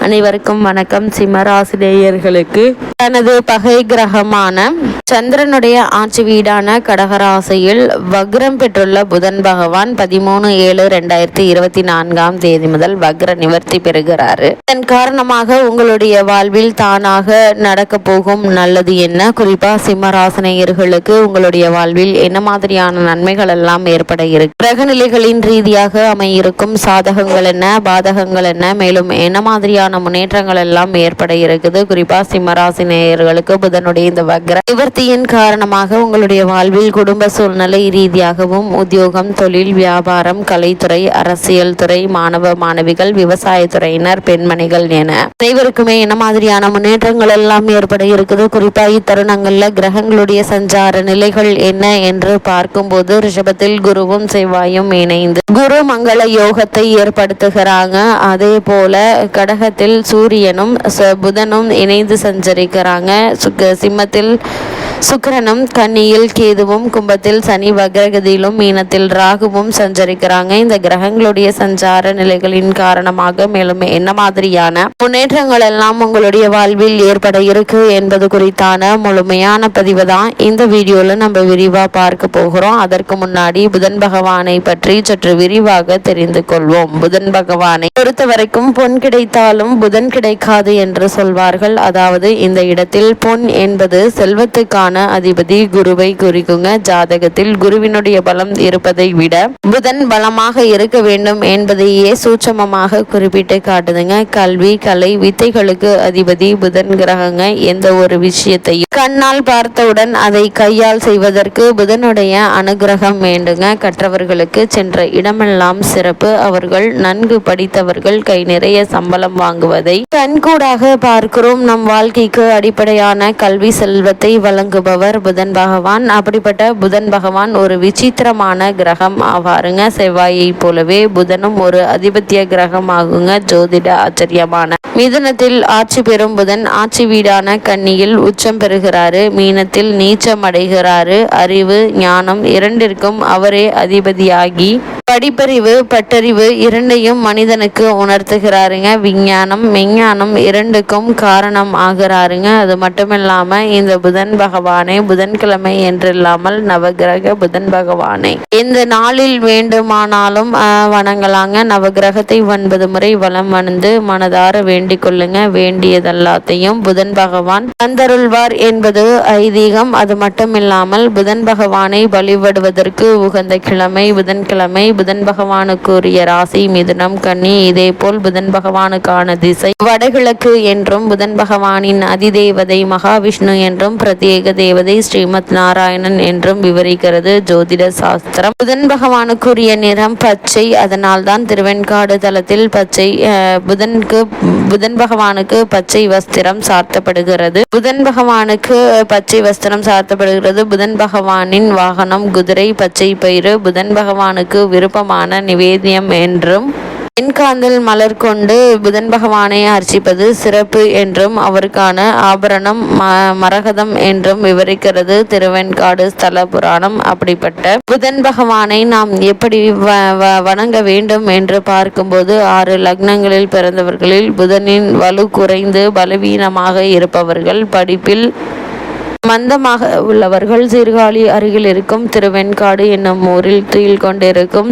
அனைவருக்கும் வணக்கம். சிம்மராசினியர்களுக்கு தனது பகை கிரகமான சந்திரனுடைய ஆட்சி வீடான கடகராசியில் வக்ரம் பெற்றுள்ள புதன் பகவான் 13/7/2024 முதல் வக்ர நிவர்த்தி பெறுகிறாரு. இதன் காரணமாக உங்களுடைய வாழ்வில் தானாக நடக்க போகும் நல்லது என்ன, குறிப்பா சிம்மராசினியர்களுக்கு உங்களுடைய வாழ்வில் என்ன மாதிரியான நன்மைகள் எல்லாம் ஏற்பட இருக்கு, கிரகநிலைகளின் ரீதியாக அமையிருக்கும் சாதகங்கள் என்ன, பாதகங்கள் என்ன, மேலும் என்ன மாதிரியான முன்னேற்றங்கள் எல்லாம் ஏற்பட இருக்குது. குறிப்பா சிம்மராசி நேயர்களுக்கு புதனுடைய இந்த வக்ர நிவர்த்தியின் காரணமாக உங்களுடைய வாழ்வில் குடும்ப சூழ்நிலை ரீதியாகவும் உத்தியோகம், தொழில், வியாபாரம், கலைத்துறை, அரசியல் துறை, மாணவ மாணவிகள், விவசாயத்துறையினர், பெண்மணிகள் என அனைவருக்குமே என்ன மாதிரியான முன்னேற்றங்கள் எல்லாம் ஏற்பட இருக்குது. குறிப்பா இத்தருணங்கள்ல கிரகங்களுடைய சஞ்சார நிலைகள் என்ன என்று பார்க்கும்போது ரிஷபத்தில் குருவும் செவ்வாயும் இணைந்து குரு மங்கள யோகத்தை ஏற்படுத்துகிறாங்க. அதே போல கடகத்தில் சூரியனும் புதனும் இணைந்து சஞ்சரிக்கிறாங்க. சிம்மத்தில் சுக்கிரனும், கன்னியில் கேதுவும், கும்பத்தில் சனி வக்ரகதியிலும், மீனத்தில் ராகுவும் சஞ்சரிக்கிறாங்க. இந்த கிரகங்களுடைய சஞ்சார நிலைகளின் காரணமாக மேலும் என்ன மாதிரியான முன்னேற்றங்கள் எல்லாம் உங்களுடைய வாழ்வில் ஏற்பட இருக்கு என்பது குறித்தான முழுமையான பதிவு தான் இந்த வீடியோல நம்ம விரிவா பார்க்க போகிறோம். அதற்கு முன்னாடி புதன் பகவானை பற்றி சற்று விரிவாக தெரிந்து கொள்வோம். புதன் பகவானை பொறுத்த வரைக்கும் பொன் கிடைத்தாலும் புதன் கிடைக்காது என்று சொல்வார்கள். அதாவது இந்த இடத்தில் பொன் என்பது செல்வத்துக்கான அதிபதி குருவை குறிக்குங்க. ஜாதகத்தில் குருவினுடைய பலம் இருப்பதை விட புதன் பலமாக இருக்க வேண்டும் என்பதையே சூட்சமமாக குறிப்பிட்டு காட்டுதுங்க. கல்வி, கலை, வித்தைகளுக்கு அதிபதி புதன் கிரகங்க. எந்த ஒரு விஷயத்தையும் கண்ணால் பார்த்தவுடன் அதை கையால் செய்வதற்கு புதனுடைய அனுகிரகம் வேண்டுங்க. கற்றவர்களுக்கு சென்ற இடமெல்லாம் சிறப்பு. அவர்கள் நன்கு படித்தவர்கள் கை நிறைய சம்பளம் வாங்குவதை கண்கூடாக பார்க்கிறோம். நம் வாழ்க்கைக்கு அடிப்படையான கல்வி செல்வத்தை வழங்குபவர் புதன் பகவான். அப்படிப்பட்ட புதன் பகவான் ஒரு விசித்திரமான கிரகம் ஆவாருங்க. செவ்வாயை போலவே புதனும் ஒரு அதிபத்திய கிரகம் ஆகுங்க. ஜோதிட ஆச்சரியமான மிதுனத்தில் ஆட்சி பெறும் புதன் ஆட்சி வீடான கன்னியில் உச்சம் பெறுகிறாரு. மீனத்தில் நீச்சம் அடைகிறாரு. அறிவு, ஞானம் இரண்டிற்கும் அவரே அதிபதியாகி படிப்பறிவு, பட்டறிவு இரண்டையும் மனிதனுக்கு உணர்த்துகிறாருங்க. விஞ்ஞானம், மெஞ்ஞானம் இரண்டுக்கும் காரணம் ஆகிறாருங்க. அது மட்டுமில்லாம இந்த புதன் பகவானை புதன்கிழமை என்றில்லாமல் நவகிரக புதன் பகவானை இந்த நாளில் வேண்டுமானாலும் வணங்கலாங்க. நவகிரகத்தை 9 முறை வலம் வந்து மனதார வேண்டிக் கொள்ளுங்க. வேண்டியதெல்லாத்தையும் புதன் பகவான் தந்தருள்வார் என்பது ஐதீகம். அது மட்டுமில்லாமல் புதன் பகவானை வழிபடுவதற்கு உகந்த கிழமை புதன்கிழமை. புதன் பகவானுக்குரிய ராசி மிதுனம், கன்னி. இதே போல் புதன் பகவானுக்கான திசை வடகிழக்கு என்றும் புதன் பகவானின் அதிதேவதை மகாவிஷ்ணு என்றும் பிரத்யேக தேவதை ஸ்ரீமத் நாராயணன் என்றும் விவரிக்கிறது ஜோதிட சாஸ்திரம். புதன் பகவானுக்குரிய நிறம் பச்சை. அதனால் தான் திருவெண்காடு தலத்தில் பச்சை புதன் பகவானுக்கு பச்சை வஸ்திரம் சார்த்தப்படுகிறது. புதன் பகவானுக்கு பச்சை வஸ்திரம் சார்த்தப்படுகிறது. புதன் பகவானின் வாகனம் குதிரை, பச்சை பயிறு. புதன் பகவானுக்கு விருப்பமான நிவேதியம் என்றும் வெண்காந்தல் மலர் கொண்டு புதன் பகவானை அர்ச்சிப்பது சிறப்பு என்றும் அவருக்கான ஆபரணம் மரகதம் என்றும் விவரிக்கிறது திருவெண்காடு ஸ்தல புராணம். அப்படிப்பட்ட புதன் பகவானை நாம் எப்படி வணங்க வேண்டும் என்று பார்க்கும்போது 6 லக்னங்களில் பிறந்தவர்களில் புதனின் வலு குறைந்து பலவீனமாக இருப்பவர்கள், படிப்பில் மந்தமாக உள்ளவர்கள், சீர்காழி அருகில் இருக்கும் திருவெண்காடு என்னும் ஊரில் துயில் கொண்டிருக்கும்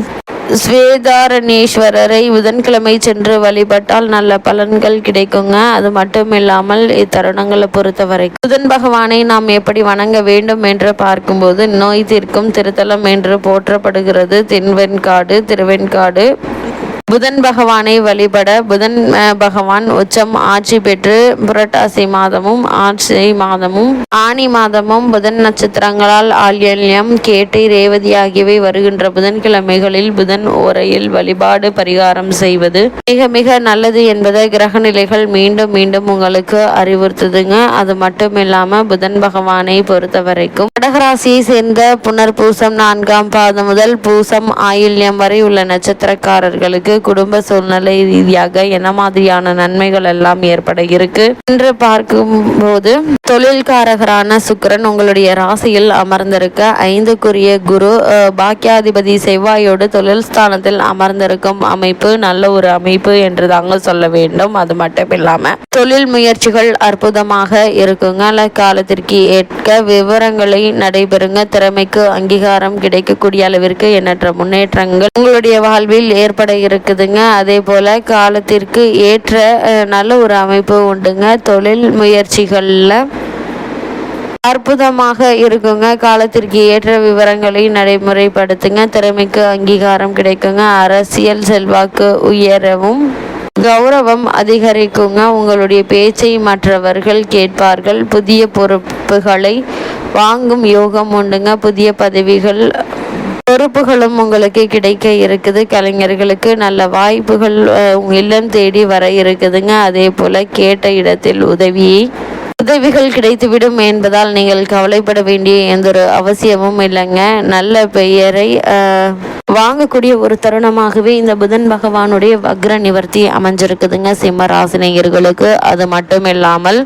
ஸ்வேதாரணேஸ்வரரை புதன்கிழமை சென்று வழிபட்டால் நல்ல பலன்கள் கிடைக்குங்க. அது மட்டும் இல்லாமல் இத்தருணங்களை பொறுத்தவரை புதன் பகவானை நாம் எப்படி வணங்க வேண்டும் என்று பார்க்கும்போது நோய் தீர்க்கும் திருத்தலம் என்று போற்றப்படுகிறது திருவெண்காடு. புதன் பகவானை வழிபட புதன் பகவான் உச்சம் ஆட்சி பெற்று புரட்டாசி மாதமும் ஆனி மாதமும் புதன் நட்சத்திரங்களால் ஆல்யம், கேட்டை, ரேவதி ஆகியவை வருகின்ற புதன்கிழமைகளில் புதன் ஓரையில் வழிபாடு பரிகாரம் செய்வது மிக மிக நல்லது என்பதை கிரக நிலைகள் மீண்டும் மீண்டும் உங்களுக்கு அறிவுறுத்துதுங்க. அது மட்டும் இல்லாம புதன் பகவானை பொறுத்த வரைக்கும் கடகராசியை சேர்ந்த புனர்பூசம் 4ஆம் பாதம் முதல் பூசம் ஆயில்யம் வரை உள்ள நட்சத்திரக்காரர்களுக்கு உங்களுக்கு குடும்ப சூழ்நிலை ரீதியாக என்ன மாதிரியான நன்மைகள் எல்லாம் ஏற்பட இருக்கு என்று பார்க்கும்போது, தொழில்காரகரான சுக்கிரன் உங்களுடைய ராசியில் அமர்ந்திருக்க, 5க்குரிய குரு பாக்கியாதிபதி செவ்வாயோடு தொழில் ஸ்தானத்தில் அமர்ந்திருக்கும் அமைப்பு நல்ல ஒரு அமைப்பு என்று தாங்க சொல்ல வேண்டும். அது மட்டும் இல்லாம தொழில் முயற்சிகள் அற்புதமாக இருக்குங்க. காலத்திற்கு ஏற்க விவரங்களை நடைபெறுங்க. திறமைக்கு அங்கீகாரம் கிடைக்கக்கூடிய அளவிற்கு எண்ணற்ற முன்னேற்றங்கள் உங்களுடைய வாழ்வில் ஏற்பட இருக்குதுங்க. அதே போல காலத்திற்கு ஏற்ற நல்ல ஒரு அமைப்பு உண்டுங்க. தொழில் முயற்சிகள்ல அற்புதமாக இருக்குங்க. காலத்திற்கு ஏற்ற விவரங்களை நடைமுறைப்படுத்துங்க. திறமைக்கு அங்கீகாரம் கிடைக்குங்க. அரசியல் செல்வாக்கு உயரவும் கௌரவம் அதிகரிக்குங்க. உங்களுடைய பேச்சை மற்றவர்கள் கேட்பார்கள். புதிய பொறுப்புகளை வாங்கும் யோகம் உண்டுங்க. புதிய பதவிகள் பொறுப்புகளும் உங்களுக்கு கிடைக்க இருக்குது. கலைஞர்களுக்கு நல்ல வாய்ப்புகள் இல்லம் தேடி வர இருக்குதுங்க. அதே போல கேட்ட இடத்தில் உதவிகள் கிடைத்துவிடும் என்பதால் நீங்கள் கவலைப்பட வேண்டிய எந்த ஒரு அவசியமும் இல்லைங்க. நல்ல பெயரை வாங்கக்கூடிய ஒரு தருணமாகவே இந்த புதன் பகவானுடைய வக்ர நிவர்த்தி அமைஞ்சிருக்குதுங்க சிம்ம ராசினியர்களுக்கு. அது மட்டும் இல்லாமல்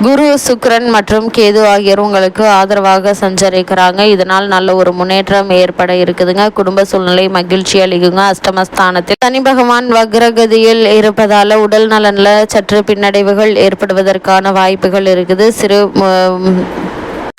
குரு, சுக்கிரன் மற்றும் கேது ஆகியோர் உங்களுக்கு ஆதரவாக சஞ்சரிக்கிறாங்க. இதனால் நல்ல ஒரு முன்னேற்றம் ஏற்பட இருக்குதுங்க. குடும்ப சூழ்நிலை மகிழ்ச்சி அளிக்குங்க. அஷ்டமஸ்தானத்தில் சனி பகவான் வக்ரகதியில் இருப்பதால உடல் நலன்ல சற்று பின்னடைவுகள் ஏற்படுவதற்கான வாய்ப்புகள் இருக்குது. சிறு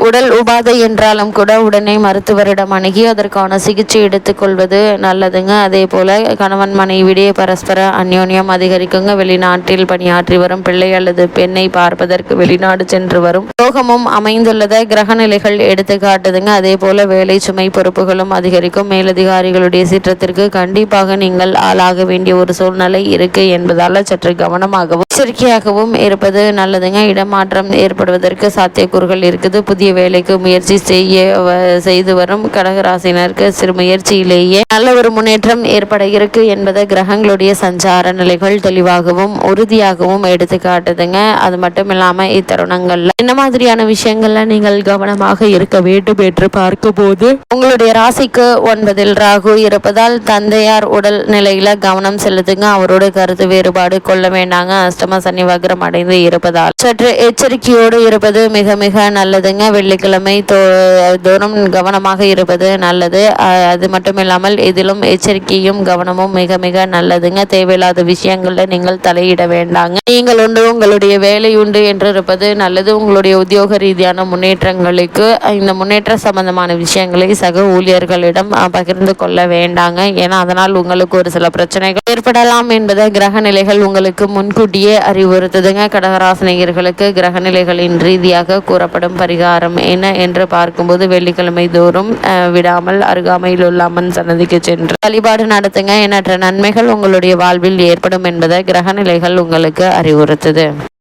உடல் உபாதை என்றாலும் கூட உடனே மருத்துவரிடம் அணுகி அதற்கான சிகிச்சை எடுத்துக்கொள்வது நல்லதுங்க. அதே போல கணவன் மனைவிடையே பரஸ்பர அந்யோன்யம் அதிகரிக்குங்க. வெளிநாட்டில் பணியாற்றி வரும் பிள்ளை அல்லது பெண்ணை பார்ப்பதற்கு வெளிநாடு சென்று வரும் யோகமும் அமைந்துள்ளதை கிரக நிலைகள் எடுத்து காட்டுதுங்க. அதே போல வேலை சுமை பொறுப்புகளும் அதிகரிக்கும். மேலதிகாரிகளுடைய சீற்றத்திற்கு கண்டிப்பாக நீங்கள் ஆளாக வேண்டிய ஒரு சூழ்நிலை இருக்கு என்பதால சற்று கவனமாகவும் எச்சரிக்கையாகவும் இருப்பது நல்லதுங்க. இடமாற்றம் ஏற்படுவதற்கு சாத்தியக்கூறுகள் இருக்குது. புதிய வேலைக்கு முயற்சி செய்து வரும் கடகராசினருக்கு சிறு முயற்சியிலேயே நல்ல ஒரு முன்னேற்றம் ஏற்பட இருக்கு என்பதை கிரகங்களுடைய சஞ்சார நிலைகள் தெளிவாகவும் உறுதியாகவும் எடுத்து காட்டுதுங்க. அது மட்டும் இல்லாம இத்தருணங்கள்ல என்ன மாதிரியான விஷயங்கள்ல நீங்கள் கவனமாக இருக்க வேண்டும் என்று பார்க்கும் போது, உங்களுடைய ராசிக்கு 9ல் ராகு இருப்பதால் தந்தையார் உடல் நிலையில கவனம் செலுத்துங்க. அவரோட கருத்து வேறுபாடு கொள்ள வேண்டாங்க. அஷ்டம சனி வக்ரம் அடைந்து இருப்பதால் சற்று எச்சரிக்கையோடு இருப்பது மிக மிக நல்லதுங்க. வெள்ளிக்கிழமை தோறும் கவனமாக இருப்பது நல்லது. அது மட்டும் இல்லாமல் இதிலும் எச்சரிக்கையும் கவனமும் மிக மிக நல்லதுங்க. தேவையில்லாத விஷயங்கள்ல நீங்கள் தலையிட வேண்டாங்க. நீங்கள் உண்டு, உங்களுடைய வேலை உண்டு என்று இருப்பது நல்லது. உங்களுடைய உத்தியோக ரீதியான முன்னேற்றங்களுக்கு இந்த முன்னேற்ற சம்பந்தமான விஷயங்களை சக ஊழியர்களிடம் பகிர்ந்து கொள்ள வேண்டாங்க. ஏன்னா அதனால் உங்களுக்கு ஒரு சில பிரச்சனைகள் ஏற்படலாம் என்பதை கிரக நிலைகள் உங்களுக்கு முன்கூட்டியே அறிவுறுத்துதுங்க. கடகராசினியர்களுக்கு கிரக நிலைகளின் ரீதியாக கூறப்படும் பரிகாரம் என்ன என்று பார்க்கும்போது, வெள்ளிக்கிழமை தோறும் விடாமல் அருகாமையில் உள்ள அம்மன் சன்னதிக்கு சென்று வழிபாடு நடத்துங்க. எண்ணற்ற நன்மைகள் உங்களுடைய வாழ்வில் ஏற்படும் என்பதை கிரக நிலைகள் உங்களுக்கு அறிவுறுத்துது.